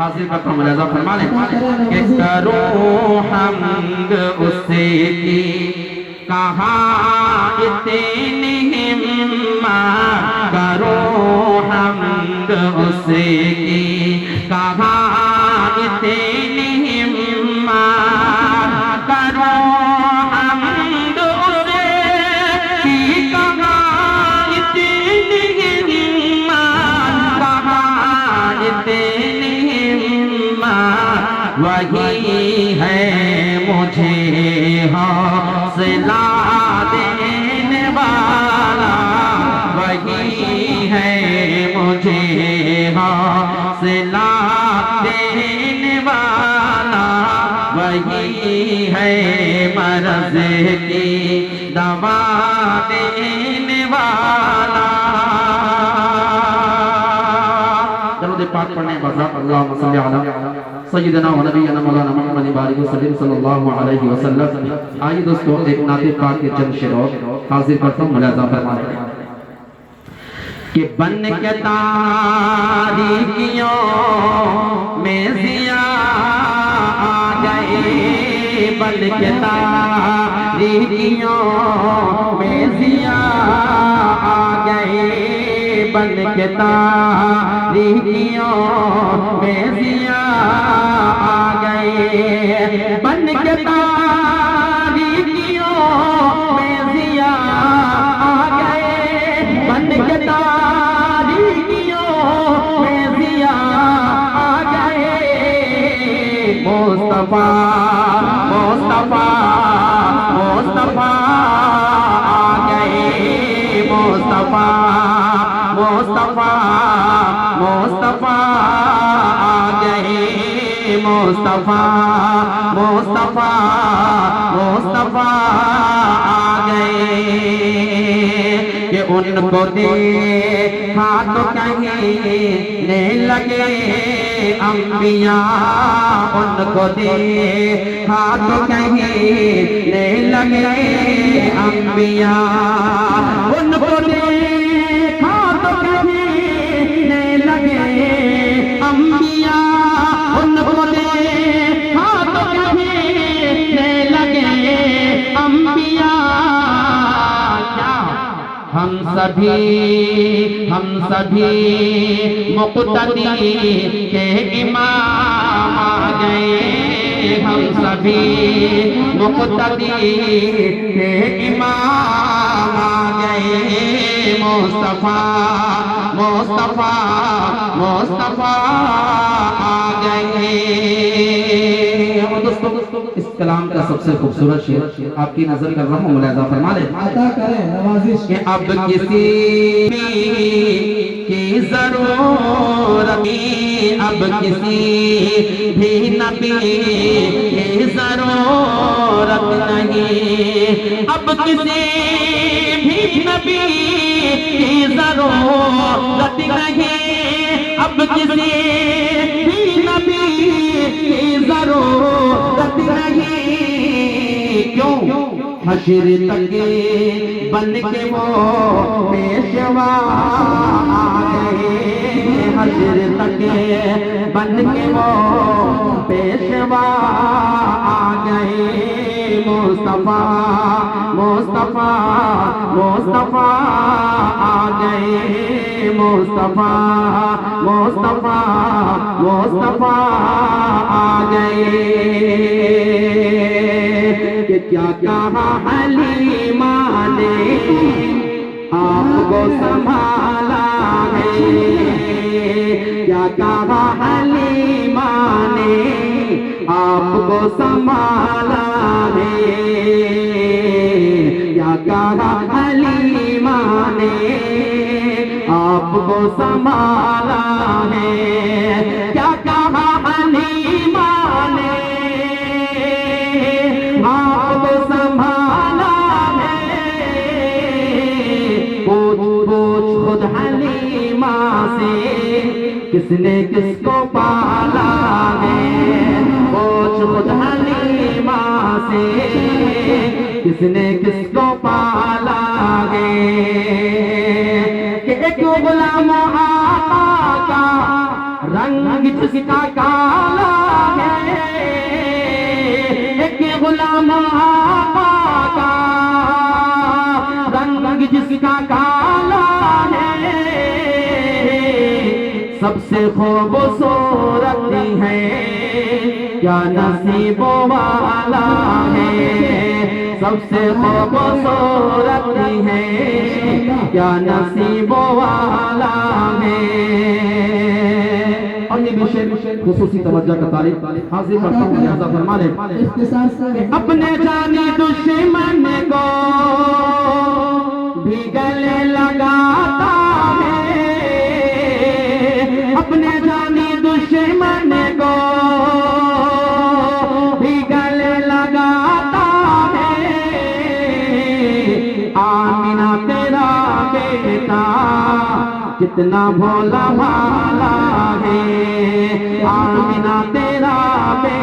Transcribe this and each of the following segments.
حاضر کرتا ہوں ملاحظہ فرما لیں کہ کروں حمد اسے کی کہاں اتنی ہمت کروں حمد اسے کی کہاں اتنی ہمت کروں حمد اسے کی کہاں اتنی ہمت کہاں اتنی ہمت وہی ہے مجھے حوصلہ دینے والا وہی ہے مجھے حوصلہ دینے والا وہی ہے مرض کی دوا دینے والا درود پاک پڑھنے بذات اللہم صلی علی سیدنا و نبینا مولانا محمد بارک وسلم صلی اللہ علیہ وسلم. آئیے دوستو ایک نعت پاک کے چند شعر حاضر کرتا ہوں ملاحظہ فرمائیں کہ بن کے تاریکیوں میں ضیاء آ گئے بن کے تاریکیوں میں ضیاء آ گئے بن کے تاریکیوں میں ضیاء آ گئے بن کے تاریکیوں میں ضیاء آ گئے بن کے تاریکیوں میں ضیاء آ گئے مصطفیٰ مصطفیٰ مصطفیٰ آ گئے مصطفیٰ مصطفیٰ مصطفیٰ آ گئے مصطفیٰ مصطفیٰ مصطفیٰ آ گئے کہ ان کو دیکھا تو کہنے لگے انبیاء ان کو دیکھا تو کہنے لگے انبیاء ان کو دیکھا تو کہنے لگے انبیاء ان کو دیکھا تو کہنے لگے انبیاء ہم سبھی مقتدی کے امام آ گئے ہم سبھی مقتدی کے امام آ گئے مصطفیٰ مصطفیٰ مصطفیٰ آ گئے. دوستو اس کلام کا سب سے خوبصورت شعر آپ کی نظر کر رہا ہوں ملاحظہ فرما لیں عطا کریں نوازش کہ اب کسی کی ضرورت اب کسی بھی نبی کی ضرورت نہیں اب کسی بھی نبی کی ضرورت نہیں اب کسی بھی نبی کی ضرورت نہیں کیوں حشر تک بن کے وہ پیشوا آ گئے حشر تک بن کے وہ پیشوا آ گئے مصطفیٰ مصطفیٰ مصطفیٰ آ گئے مصطفیٰ مصطفیٰ مصطفیٰ آ گئے کہ کیا کہا حلیمہ نے آپ کو سنبھالا ہے کیا کہا حلیمہ نے آپ کو سنبھالا ہے کیا کہا حلیمہ نے آپ کو سنبھالا ہے کیا کہا حلیمہ نے آپ کو سنبھالا ہے پوچھ خود حلیمہ سے کس نے کس کو پالا ہے پوچھ خود حلیمہ سے کس نے کس کو پالا ہے کہ ایک غلام آقا کا رنگ جس کا کالا ہے ایک غلام آقا کا رنگ جس کا کالا ہے سب سے خوبصورت ہے کیا نصیب والا ہے سب سے خوبصورت ہے کیا نصیب والا ہے اور یہ بھی خصوصی توجہ کا طالب حاضر کرتا ہوں لہذا فرما لیں اپنے جانی دشمن کو بھی گلے لگاتا ہے اپنے جانی دشمن کو بھی گلے لگاتا ہے آمینہ تیرا بیٹا کتنا بھولا بھالا ہے آمینہ تیرا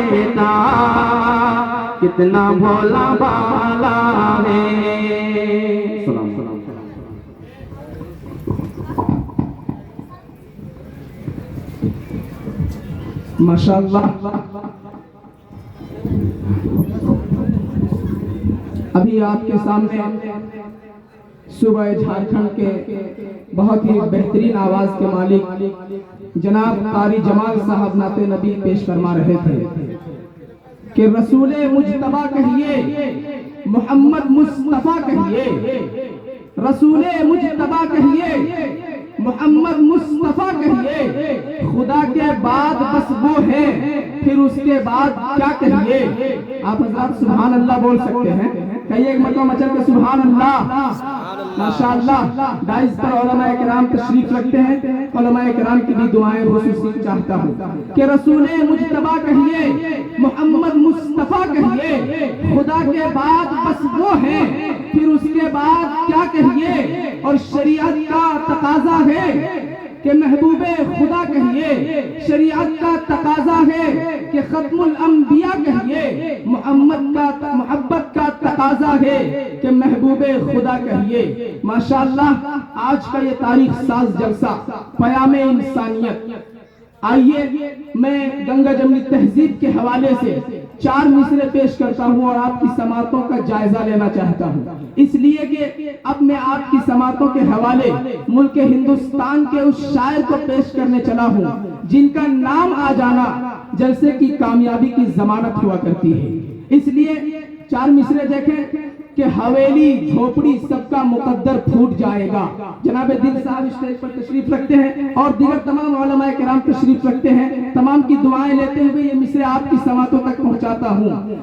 بیٹا کتنا بھولا بھالا ہے سلام سلام ماشاءاللہ ابھی آپ کے سامنے صوبہ جھارکھنڈ کے بہت ہی بہترین آواز کے مالک جناب قاری جمال صاحب نعت نبی پیش فرما رہے تھے کہ رسول مجتبیٰ کہیے محمد مصطفیٰ کہیے رسول مجتبیٰ کہیے محمد مصطفیٰ کہیے خدا کے بعد بس وہ ہے پھر اس کے بعد کیا کہیے آپ حضرات سبحان اللہ بول سکتے ہیں کہیے ایک مرتبہ مچل کے سبحان اللہ ماشاءاللہ دائز پر علماء کرام تشریف رکھتے ہیں علماء کرام کی بھی دعائیں خصوصی چاہتا ہوں کہ رسول مجتبیٰ کہیے محمد مصطفیٰ کہیے خدا کے بعد بس وہ ہے پھر اس کے بعد کیا کہیے اور شریعت کا تقاضا ہے کہ محبوب خدا کہیے شریعت کا تقاضا ہے کہ ختم الانبیاء کہیے محبت کا تقاضا ہے کہ محبوب خدا کہیے ماشاءاللہ آج کا یہ تاریخ ساز جلسہ پیام انسانیت آئیے میں گنگا جمنی تہذیب کے حوالے سے 4 مصرے پیش کرتا ہوں اور آپ کی سماعتوں کا جائزہ لینا چاہتا ہوں اس لیے کہ اب میں آپ کی سماعتوں کے حوالے ملک ہندوستان کے اس شاعر کو پیش کرنے چلا ہوں جن کا نام آ جانا جلسے کی کامیابی کی ضمانت ہوا کرتی ہے اس لیے 4 مصرے دیکھیں کہ حویلی جھوپڑی سب کا مقدر پھوٹ جائے گا جناب دل صاحب اسٹیج پر تشریف رکھتے ہیں اور دیگر تمام علماء کرام تشریف رکھتے ہیں تمام کی دعائیں لیتے ہوئے یہ مصرے آپ کی سماعتوں تک پہنچاتا ہوں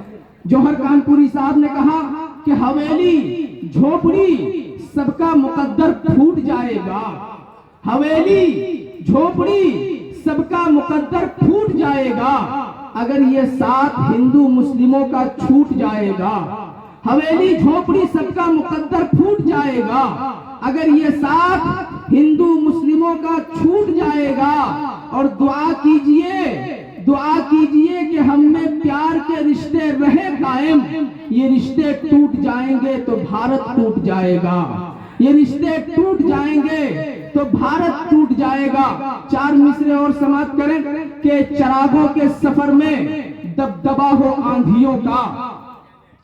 جوہر کانپوری صاحب نے کہا کہ حویلی جھوپڑی سب کا مقدر پھوٹ جائے گا حویلی جھوپڑی سب کا مقدر پھوٹ جائے گا اگر یہ ساتھ ہندو مسلموں کا چھوٹ جائے گا حویلی جھوپڑی سب کا مقدر پھوٹ جائے گا اگر یہ ساتھ ہندو مسلموں کا چھوٹ جائے گا اور دعا کیجئے کہ ہم میں پیار کے رشتے رہے قائم یہ رشتے ٹوٹ جائیں گے تو بھارت ٹوٹ جائے گا یہ رشتے ٹوٹ جائیں گے تو بھارت ٹوٹ جائے گا 4 مصرے اور سماعت کریں کہ چراغوں کے سفر میں دبدبا ہو آندھیوں کا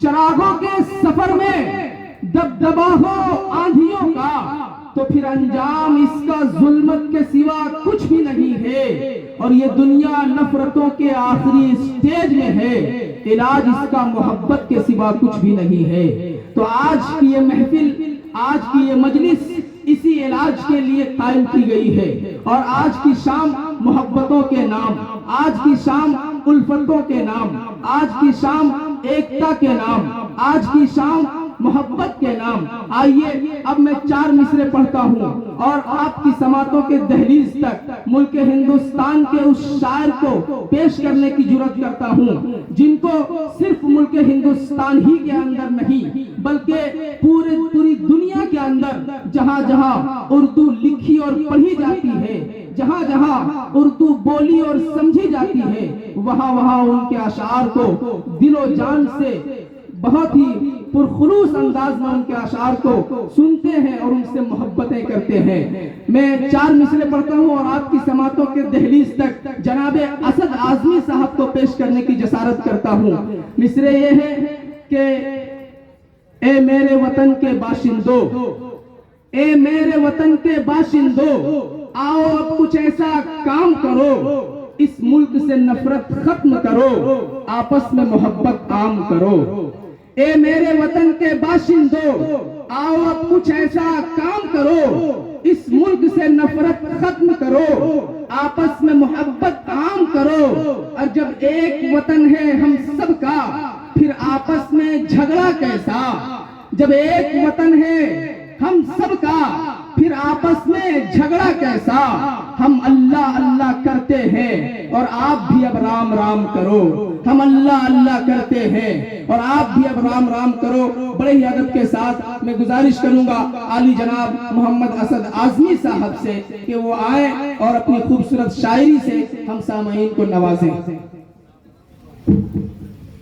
چراغوں کے سفر میں دبدبا ہو آندھیوں کا تو پھر انجام اس کا ظلمت کے سوا کچھ بھی نہیں ہے اور یہ دنیا نفرتوں کے آخری سٹیج میں ہے علاج اس کا محبت کے سوا کچھ بھی نہیں ہے تو آج کی یہ محفل آج کی یہ مجلس اسی علاج کے لیے قائم کی گئی ہے اور آج کی شام محبتوں کے نام آج کی شام الفتوں کے نام آج کی شام ایکتا کے نام آج کی شام محبت کے نام آئیے اب میں 4 مصرے پڑھتا ہوں اور آپ کی سماعتوں کے دہلیز تک ملک ہندوستان کے اس شاعر کو پیش کرنے کی جرات کرتا ہوں جن کو صرف ملک ہندوستان ہی کے اندر نہیں بلکہ پوری دنیا کے اندر جہاں جہاں اردو لکھی اور پڑھی جاتی ہے جہاں جہاں اردو بولی اور سمجھی جاتی ہے وہاں وہاں ان کے اشعار کو دل و جان سے بہت ہی پرخلوص انداز میں ان کے اشعار کو سنتے ہیں اور ان سے محبتیں کرتے ہیں۔ میں 4 مصرے پڑھتا ہوں اور آپ کی سماعتوں کے دہلیز تک جناب اسد اعظمی صاحب کو پیش کرنے کی جسارت کرتا ہوں۔ مصرے یہ ہے کہ اے میرے وطن کے باشندوں، اے میرے وطن کے باشندوں، آؤ اب کچھ ایسا کام کرو، اس ملک سے نفرت ختم کرو، آپس میں محبت عام کرو۔ اے میرے وطن کے باشندوں، آؤ اب کچھ ایسا کام کرو، اس ملک سے نفرت ختم کرو، آپس میں محبت عام کرو۔ اور جب ایک وطن ہے ہم سب کا، پھر آپس میں جھگڑا کیسا؟ جب ایک وطن ہے ہم سب کا، پھر آپس میں جھگڑا کیسا؟ ہم اللہ اللہ کرتے ہیں اور آپ بھی اب رام رام کرو۔ ہم اللہ اللہ کرتے ہیں اور آپ بھی اب رام رام کرو۔ بڑے ہی ادب کے ساتھ میں گزارش کروں گا عالی جناب محمد اسد اعظمی صاحب سے کہ وہ آئیں اور اپنی خوبصورت شاعری سے ہم سامعین کو نوازیں۔